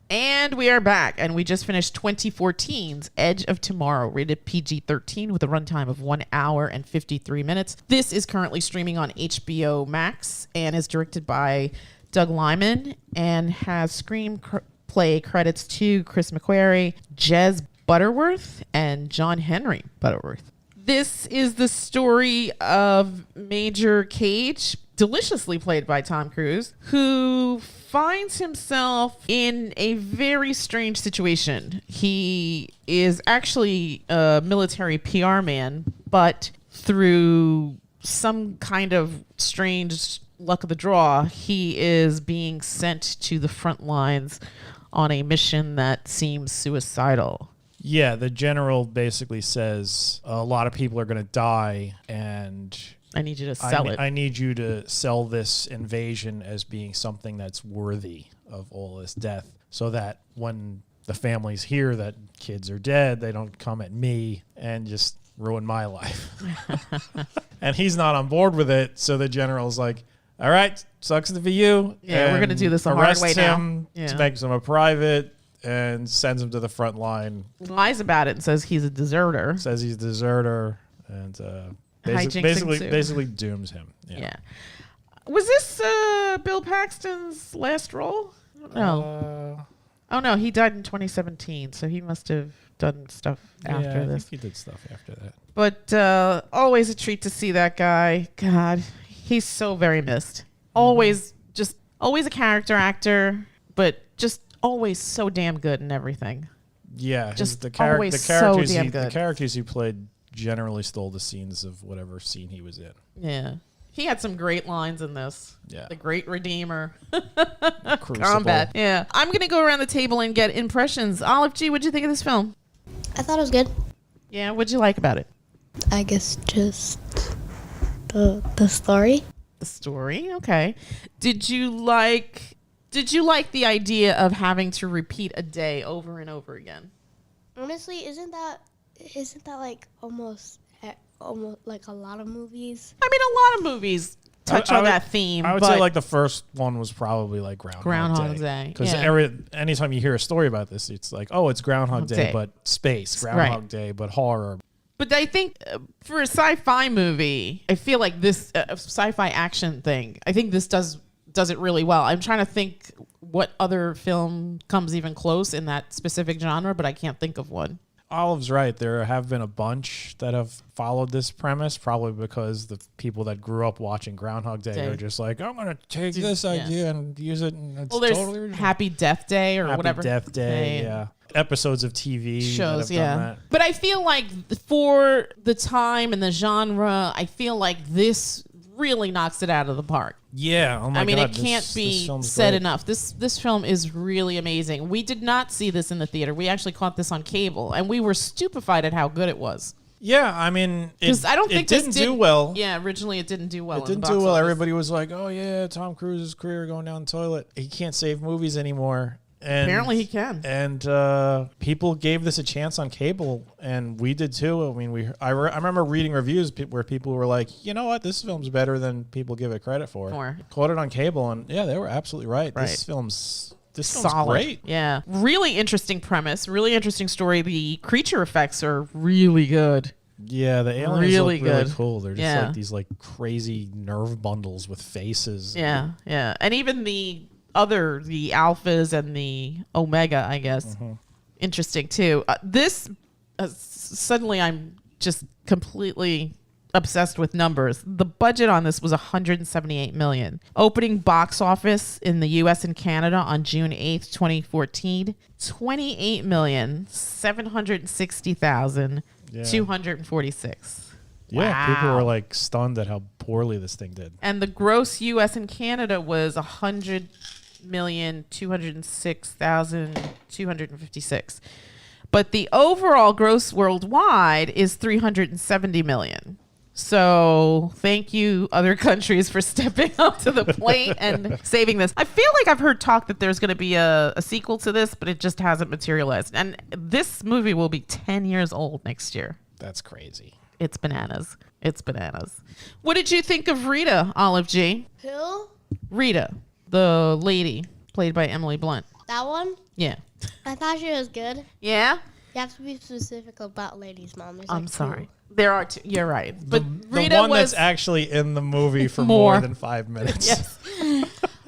And we are back, and we just finished 2014's Edge of Tomorrow, rated PG-13 with a runtime of 1 hour and 53 minutes. This is currently streaming on HBO Max and is directed by Doug Liman and has screenplay credits to Chris McQuarrie, Jez Butterworth, and John Henry Butterworth. This is the story of Major Cage, deliciously played by Tom Cruise, who finds himself in a very strange situation. He is actually a military PR man, but through some kind of strange luck of the draw, he is being sent to the front lines on a mission that seems suicidal. Yeah, the general basically says a lot of people are going to die, and I need you to sell it. I need you to sell this invasion as being something that's worthy of all this death, so that when the families hear that kids are dead, they don't come at me and just ruin my life. And he's not on board with it, so the general's like, all right, sucks to be you. Yeah, we're going to do this the hard way now. Him, makes him a private, and sends him to the front line. Lies about it and says he's a deserter. Says he's a deserter, and basically dooms him. Yeah. Was this Bill Paxton's last role? No. Oh no, he died in 2017, so he must have done stuff after this. I think he did stuff after that. But always a treat to see that guy. God, he's so very missed. Always a character actor, but just always so damn good in everything. Yeah, the characters he played generally stole the scenes of whatever scene he was in. Yeah. He had some great lines in this. Yeah. The Great Redeemer. Combat. Yeah. I'm going to go around the table and get impressions. Olive G, what'd you think of this film? I thought it was good. Yeah, what'd you like about it? I guess just the story. The story, okay. Did you like the idea of having to repeat a day over and over again? Honestly, isn't that like almost like a lot of movies? I mean, a lot of movies touch on that theme. I would say like the first one was probably like Groundhog Day. Because anytime you hear a story about this, it's like, oh, it's Groundhog Day, but space. Groundhog Day, but horror. But I think for a sci-fi movie, I feel like this sci-fi action thing, I think this does it really well. I'm trying to think what other film comes even close in that specific genre, but I can't think of one. Olive's right. There have been a bunch that have followed this premise, probably because the people that grew up watching Groundhog Day are just like, I'm going to take this idea and use it. And it's there's totally original. Happy Death Day or whatever. Happy Death Day, yeah. Episodes of TV shows, that have done that. But I feel like for the time and the genre, I feel like this really knocks it out of the park. Yeah, oh my God. It can't be said enough. This film is really amazing. We did not see this in the theater. We actually caught this on cable, and we were stupefied at how good it was. Yeah, I mean, it didn't do well. Yeah, originally it didn't do well. It didn't do well. Everybody was like, oh yeah, Tom Cruise's career going down the toilet. He can't save movies anymore. And, apparently he can. And people gave this a chance on cable, and we did too. I mean, I remember reading reviews where people were like, you know what, this film's better than people give it credit for. Caught it on cable, and yeah, they were absolutely right. This film's solid. Great. Yeah. Really interesting premise, really interesting story. The creature effects are really good. Yeah, the aliens look really cool. They're just like these like crazy nerve bundles with faces. Yeah, yeah. And even the alphas and the omega, I guess. Mm-hmm. Interesting too. Suddenly I'm just completely obsessed with numbers. The budget on this was $178 million. Opening box office in the US and Canada on June 8th, 2014, $28,760,246. Yeah, wow. People were like stunned at how poorly this thing did. And the gross US and Canada was $100,206,256. But the overall gross worldwide is $370 million. So thank you, other countries, for stepping up to the plate and saving this. I feel like I've heard talk that there's going to be a sequel to this, but it just hasn't materialized. And this movie will be 10 years old next year. That's crazy. It's bananas. It's bananas. What did you think of Rita, Olive G? Who? Rita, the lady played by Emily Blunt. That one? Yeah. I thought she was good. Yeah? You have to be specific about Lady's Mom. There's I'm like sorry. two. There are two. You're right. But The Rita one was that's actually in the movie for More. more than 5 minutes. yes.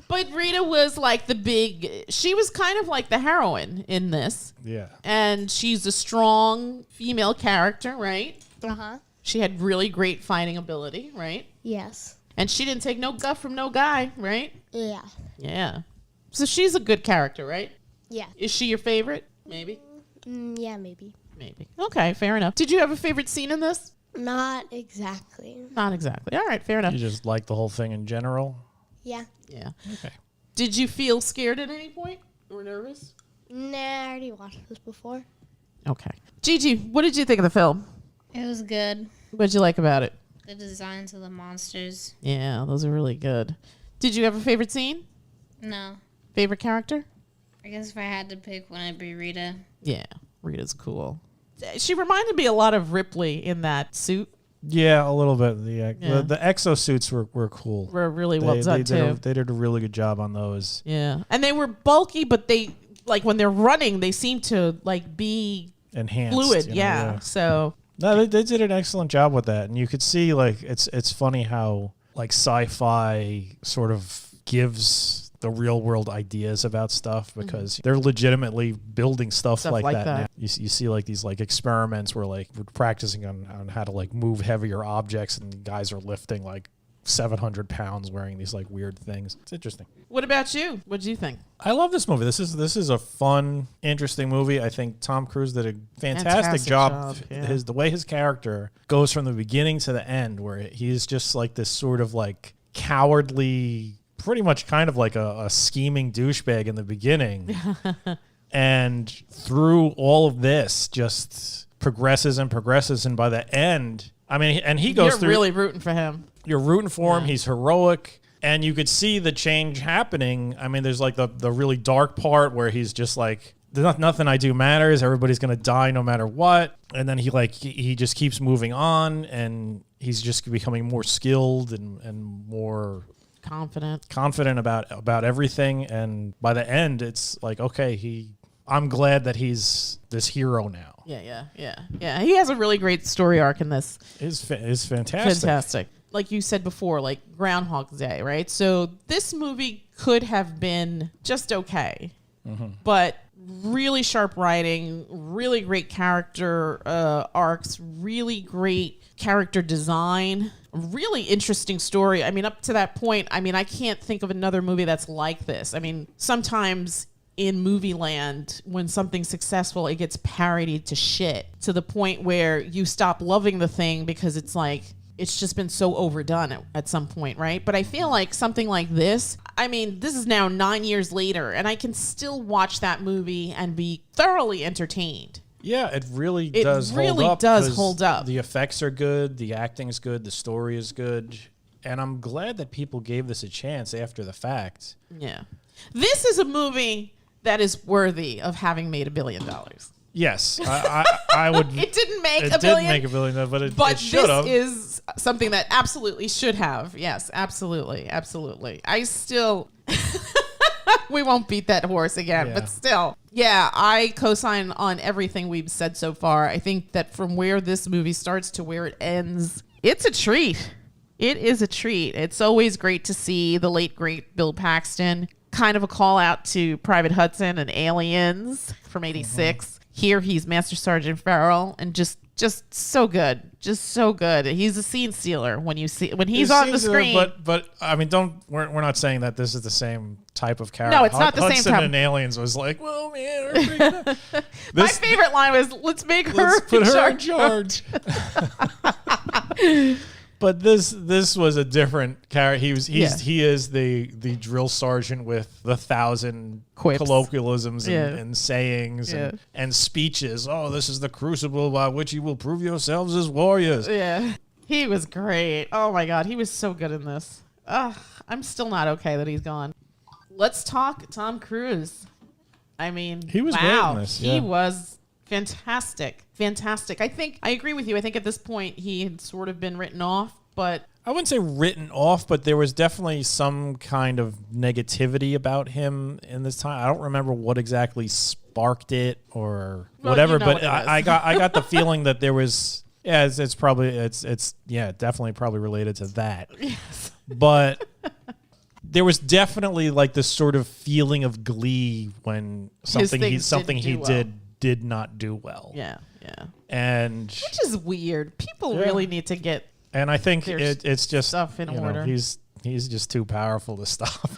But Rita was like she was kind of like the heroine in this. Yeah. And she's a strong female character, right? Uh-huh. She had really great fighting ability, right? Yes. And she didn't take no guff from no guy, right? Yeah. Yeah. So she's a good character, right? Yeah. Is she your favorite? Maybe. Yeah, maybe. Maybe. Okay, fair enough. Did you have a favorite scene in this? Not exactly. Not exactly. All right, fair enough. You just like the whole thing in general? Yeah. Yeah. Okay. Did you feel scared at any point or nervous? Nah, I already watched this before. Okay. Gigi, what did you think of the film? It was good. What did you like about it? The designs of the monsters. Yeah, those are really good. Did you have a favorite scene? No. Favorite character? I guess if I had to pick one, it'd be Rita. Yeah, Rita's cool. She reminded me a lot of Ripley in that suit. Yeah, a little bit. Yeah. The exosuits were cool. Were really well done, too. They did a really good job on those. Yeah. And they were bulky, but they, like, when they're running, they seem to, like, be Enhanced. fluid. you know, Yeah. So, No, they did an excellent job with that. And you could see, like, it's funny how, like, sci-fi sort of gives the real world ideas about stuff because they're legitimately building stuff like that now. You see like these like experiments where like we're practicing on how to like move heavier objects and guys are lifting like 700 pounds wearing these like weird things. It's interesting. what about you? What do you think? I love this movie. This is a fun, interesting movie. I think Tom Cruise did a fantastic job. Yeah. The way his character goes from the beginning to the end, where he's just like this sort of like cowardly, pretty much kind of like a scheming douchebag in the beginning, and through all of this, just progresses and progresses, and by the end, I mean, and he goes You're through. really rooting for him. You're rooting for him. Yeah. He's heroic. And you could see the change happening. I mean, there's like the really dark part where he's just like, nothing I do matters. Everybody's going to die no matter what. And then he just keeps moving on, and he's just becoming more skilled and more confident about everything. And by the end, it's like, okay, I'm glad that he's this hero now. Yeah. He has a really great story arc in this. It's fantastic. Like you said before, like Groundhog Day, right? So this movie could have been just okay, but really sharp writing, really great character arcs, really great character design, really interesting story. I mean, up to that point, I mean, I can't think of another movie that's like this. I mean, sometimes in movie land, when something's successful, it gets parodied to shit to the point where you stop loving the thing because it's like, it's just been so overdone at some point, right? But I feel like something like this, I mean, this is now 9 years later, and I can still watch that movie and be thoroughly entertained. Yeah, it really does hold up. The effects are good, the acting's good, the story is good, and I'm glad that people gave this a chance after the fact. Yeah. This is a movie that is worthy of having made $1 billion. Yes, I would. It didn't make it $1 billion. It didn't make $1 billion, but it should this have. is something that absolutely should have. Yes, absolutely. I still, we won't beat that horse again, but still. Yeah, I co-sign on everything we've said so far. I think that from where this movie starts to where it ends, it's a treat. It is a treat. It's always great to see the late, great Bill Paxton. Kind of a call out to Private Hudson and Aliens from '86. Here he's Master Sergeant Farrell, and just so good, He's a scene stealer when he's on the screen. But I mean, we're not saying that this is the same type of character. No, it's not the same Hudson type. and Aliens was like, well, man, my favorite line was, "Let's make her put her in charge." But this was a different character. He is the drill sergeant with the 1,000 quips, colloquialisms and sayings and speeches. Oh, this is the crucible by which you will prove yourselves as warriors. Yeah, he was great. Oh my God, he was so good in this. I'm still not okay that he's gone. Let's talk Tom Cruise. I mean, he was wow, great in this. He was fantastic. I think I agree with you. I think at this point he had sort of been written off, but I wouldn't say written off, but there was definitely some kind of negativity about him in this time. I don't remember what exactly sparked it or Well, whatever, you know but what it is. I got the feeling that there was it's probably definitely probably related to that. yes. But there was definitely like this sort of feeling of glee when something things he didn't do well. did not do well. Yeah. And Which is weird. People really need to get I think their it's just stuff in order. He's just too powerful to stop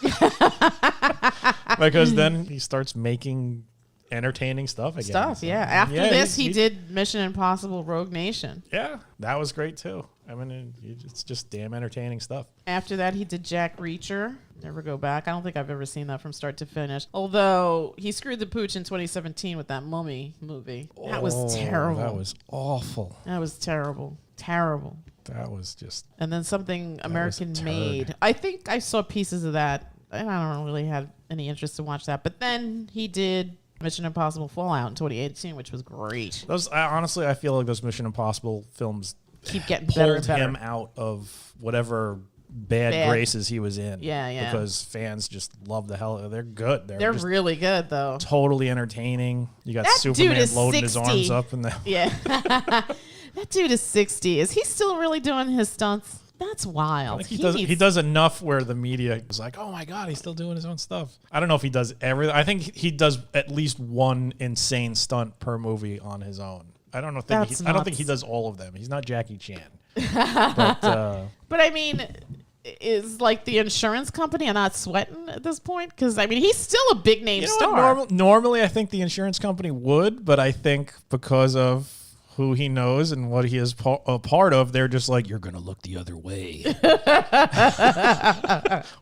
because then he starts making entertaining stuff again. stuff. Yeah. After this, he he- did Mission Impossible: Rogue Nation. Yeah, that was great too. I mean, it's just damn entertaining stuff. After that, he did Jack Reacher. Never go back. I don't think I've ever seen that from start to finish. Although he screwed the pooch in 2017 with that Mummy movie. That was terrible. That was awful. That was terrible. Terrible. That was just And then something American turd. Made. I think I saw pieces of that, and I don't really have any interest to watch that. But then he did Mission Impossible Fallout in 2018, which was great. honestly, I feel like those Mission Impossible films Keep getting better pulled and better. him out of whatever bad graces he was in. Yeah. Because fans just love the hell. They're good. They're just really good, though. totally entertaining. You got That dude Superman is loading his 60. arms up in the. Yeah. That dude is 60. Is he still really doing his stunts? That's wild. Like he does enough where the media is like, oh my God, he's still doing his own stuff. I don't know if he does everything. I think he does at least one insane stunt per movie on his own. I don't think nuts. he does all of them. He's not Jackie Chan. But But I mean, is like the insurance company not sweating at this point? Because I mean, he's still a big name you know star. what? Normally, I think the insurance company would, but I think because of who he knows and what he is a part of, they're just like, you're going to look the other way.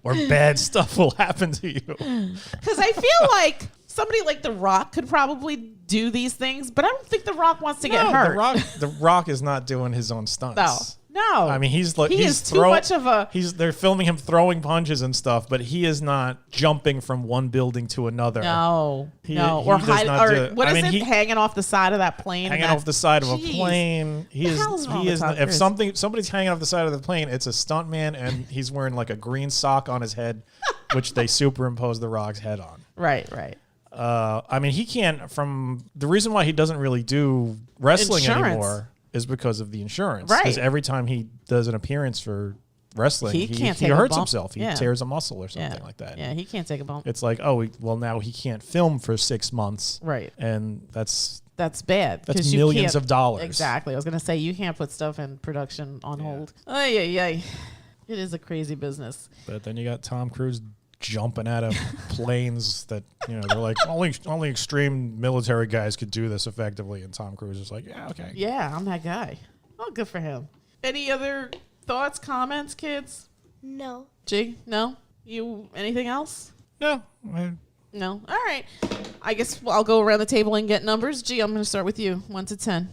Or bad stuff will happen to you. Because I feel like somebody like The Rock could probably do these things, but I don't think The Rock wants to get hurt. The Rock is not doing his own stunts. No. I mean, he's too much of a. They're filming him throwing punches and stuff, but he is not jumping from one building to another. No. He Or does hide, not or do it. what I is mean, it? Hanging off the side of that plane. Hanging off the side of a Jeez. plane. He The is. hell's wrong He with is. Tom If Cruise? somebody's hanging off the side of the plane, it's a stuntman, and he's wearing like a green sock on his head, which they superimpose the Rock's head on. Right. I mean, he can't. From the reason why he doesn't really do wrestling Insurance. anymore is because of the insurance. Right. Because every time he does an appearance for wrestling, He can't take a hurts bump. himself. He Yeah. tears a muscle or something Yeah. like that. Yeah, he can't take a bump. It's like, now he can't film for 6 months. Right. And that's That's bad. That's 'cause you millions can't- of dollars. Exactly. I was going to say, you can't put stuff in production on hold. Ay. It is a crazy business. But then you got Tom Cruise jumping out of planes that, they're like, only extreme military guys could do this effectively. And Tom Cruise is like, yeah, okay. Yeah, I'm that guy. Well, good for him. Any other thoughts, comments, kids? No. G? No? You, anything else? No. No? All right. I guess I'll go around the table and get numbers. G, I'm going to start with you. 1 to 10.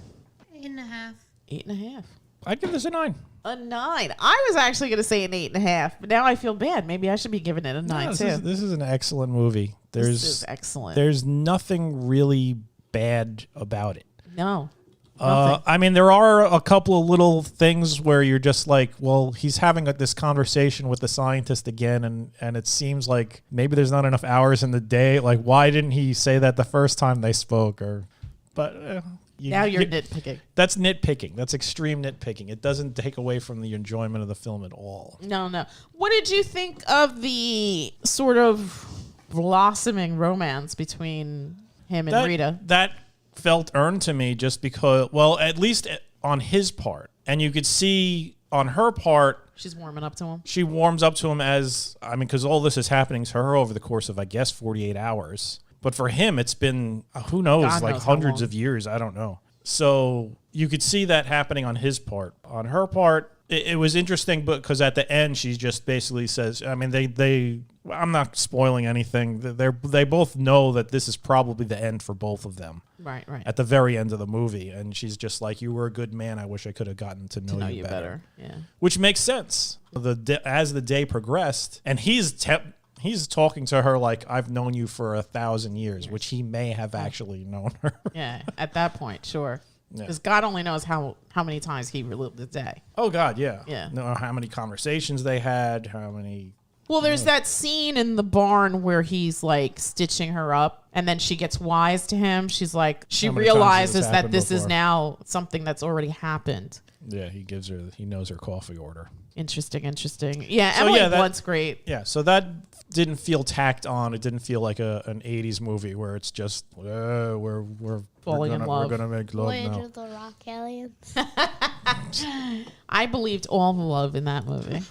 8.5. 8.5. I'd give this a 9. A 9. I was actually going to say an 8.5, but now I feel bad. Maybe I should be giving it a 9 this too. This is an excellent movie. This is excellent. There's nothing really bad about it. No. I mean, there are a couple of little things where you're just like, well, he's having this conversation with the scientist again, and it seems like maybe there's not enough hours in the day. Like, why didn't he say that the first time they spoke? Now you're nitpicking. That's nitpicking. That's extreme nitpicking. It doesn't take away from the enjoyment of the film at all. No. What did you think of the sort of blossoming romance between him and Rita? That felt earned to me just because, well, at least on his part. And you could see on her part, She's warming up to him. she warms up to him because all this is happening to her over the course of, I guess, 48 hours. But for him, it's been, who knows, God like knows how hundreds long. of years. I don't know. So you could see that happening on his part. On her part, it was interesting because at the end, she just basically says, I mean, I'm not spoiling anything. They both know that this is probably the end for both of them. Right. At the very end of the movie. And she's just like, you were a good man. I wish I could have gotten to know you better. Yeah. Which makes sense. As the day progressed, and he's talking to her like, I've known you for 1,000 years, which he may have actually known her. Yeah. At that point, sure. Yeah. Because God only knows how many times he relived the day. Oh God, yeah. Yeah. No, how many conversations they had, how many. Well, there's that scene in the barn where he's like stitching her up, and then she gets wise to him. She's like, she How many times has realizes this that happened this is before? now something that's already happened. Yeah, he knows her coffee order. Interesting. Yeah, So, Emily yeah, that- Blunt's great. Yeah, so that didn't feel tacked on. It didn't feel like an 80s movie where it's just we're Falling in love. We're gonna make love Voyage now. of the Rock Aliens. I believed all the love in that movie.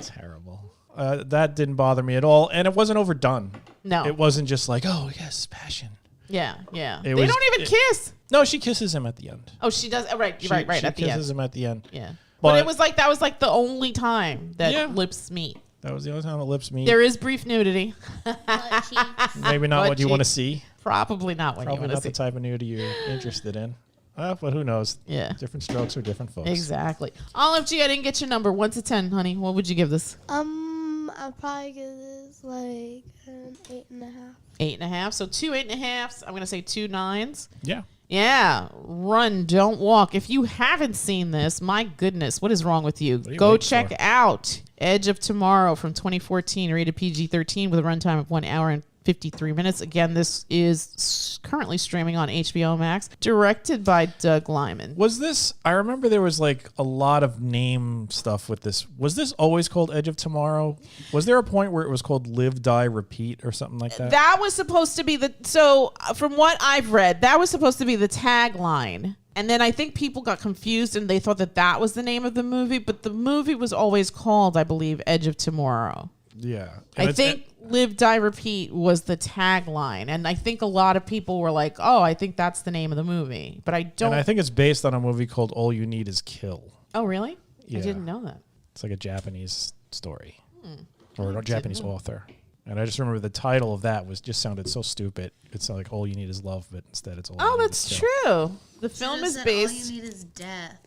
Terrible. That didn't bother me at all, and it wasn't overdone. No. It wasn't just like, oh yes, passion. Yeah. They was- don't even kiss. No, she kisses him at the end. Oh, she does. Oh, right. She Right. She At the kisses end. him at the end. Yeah. But But it was like that was like the only time that Yeah. lips meet. That was the only time the lips meet. There is brief nudity. Butt cheeks. Maybe not Butt what you want to cheeks. see. Probably not what you Probably want to not see. the type of nudity you're interested in. But who knows? Yeah. Different strokes for different folks. Exactly. Olive G, I didn't get your number. 1 to 10, honey. What would you give this? I'll probably give this like an 8.5. 8.5. So 2 8.5s. I'm gonna say 2 9s. Yeah. Yeah. Run, don't walk. If you haven't seen this, my goodness, what is wrong with you? are you Go waiting check for? out Edge of Tomorrow from 2014, rated PG-13 with a runtime of 1 hour and 53 minutes. Again, this is currently streaming on HBO Max, directed by Doug Liman. Was this? I remember there was like a lot of name stuff with this. Was this always called Edge of Tomorrow? Was there a point where it was called Live, Die, Repeat or something like that? That was supposed to be from what I've read, that was supposed to be the tagline. And then I think people got confused and they thought that was the name of the movie, but the movie was always called, I believe, Edge of Tomorrow. Yeah. I think Live, Die, Repeat was the tagline. And I think a lot of people were like, oh, I think that's the name of the movie. But I don't. And I think it's based on a movie called All You Need Is Kill. Oh, really? Yeah. I didn't know that. It's like a Japanese story Hmm. or a Japanese author. And I just remember the title of that just sounded so stupid. It sounded like All You Need Is Love, but instead it's All You Oh, Need that's Is Kill. true. The film Should've is said based. All you need is death,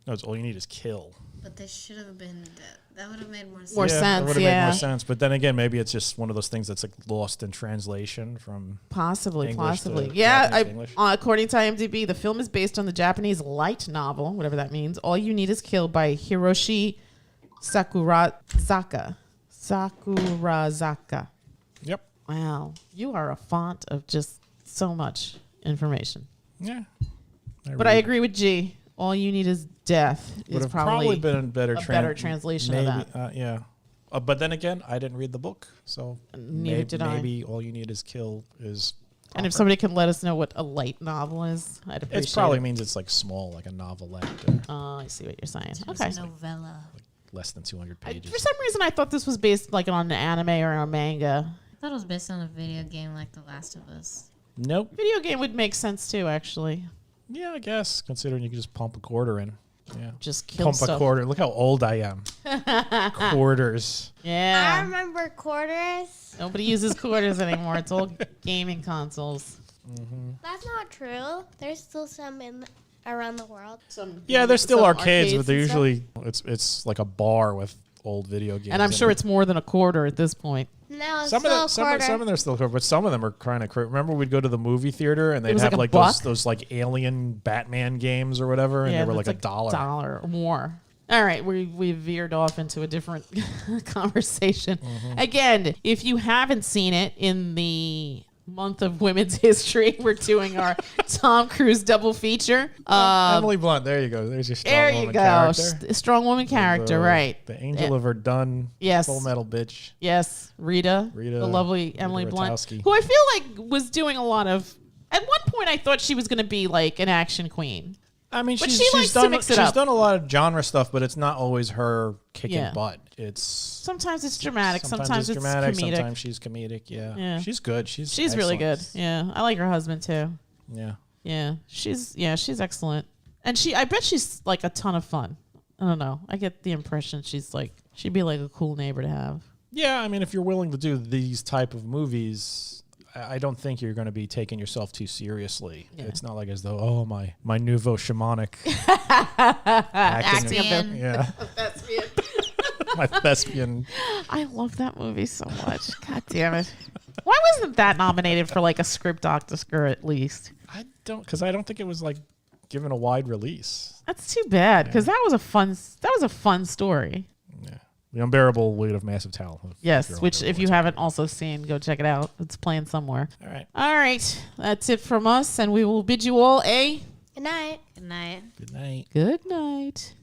No, it's All You Need Is Kill. but they should have been death. That would have made more sense. More That sense, would have made yeah. more sense. But then again, maybe it's just one of those things that's like lost in translation from. Possibly. English to Yeah, Japanese English. according to IMDb, the film is based on the Japanese light novel, whatever that means. All You Need Is Kill by Hiroshi Sakurazaka. Yep. Wow, you are a font of just so much information. Yeah. But I agree with G. All You Need Is Death Would is have probably been a better, better translation of that. Yeah. But then again, I didn't read the book, so Neither did I. maybe All You Need Is Kill is. And if proper. somebody can let us know what a light novel is, I'd appreciate It probably it. means it's like small, like a novelette, or Oh, I see what you're saying. It's Okay. a novella. less than 200 pages. For some reason, I thought this was based like on an anime or a manga. I thought it was based on a video game like The Last of Us. Nope. Video game would make sense too, actually. Yeah, I guess considering you can just pump a quarter in. Yeah. Just kill Pump stuff. a quarter. Look how old I am. Quarters. I Yeah. remember quarters. Nobody uses quarters anymore. It's all gaming consoles. That's not true. There's still some around the world. Yeah, there's still some arcades, but they're and stuff. usually it's like a bar with old video games. And I'm in sure it. it's more than a quarter at this point. No, it's Some still of them, a some quarter. of them are still cool, but some of them are kind of crazy. Remember, we'd go to the movie theater and they'd was have like like a buck? those like alien Batman games or whatever, and they were like that's $1. dollar or more. All right, we veered off into a different conversation. Mm-hmm. Again, if you haven't seen it in the month of women's history, we're doing our Tom Cruise double feature. Emily Blunt, there you go. There's your strong There you woman go. character. Strong woman character, right. The angel of Verdun. Yes. Full Metal bitch. Yes, Rita, Rita- the lovely Rita Emily Blunt, Ratowski. who I feel like was doing a lot of. At one point, I thought she was going to be like an action queen. I mean, But she's, she likes she's to done mix it she's up. done a lot of genre stuff, but it's not always her kicking Yeah. butt. It's Sometimes it's dramatic, sometimes it's dramatic, comedic. sometimes she's comedic. Yeah. Yeah. She's good. She's really good. excellent. Yeah, I like her husband too. Yeah. Yeah, she's excellent, and I bet she's like a ton of fun. I don't know. I get the impression she'd be like a cool neighbor to have. Yeah, I mean, if you're willing to do these type of movies, I don't think you're going to be taking yourself too seriously. Yeah. It's not like as though, oh, my nouveau shamanic Acting Thespian. Yeah, my thespian. I love that movie so much. God damn it. Why wasn't that nominated for like a script Oscar at least? I don't think it was like given a wide release. That's too bad because that was a fun story. Yeah. The Unbearable Weight of Massive Talent. Yes, which if you haven't also seen, go check it out. It's playing somewhere. All right. All right. That's it from us, and we will bid you all a Good night. Good night. Good night. good night.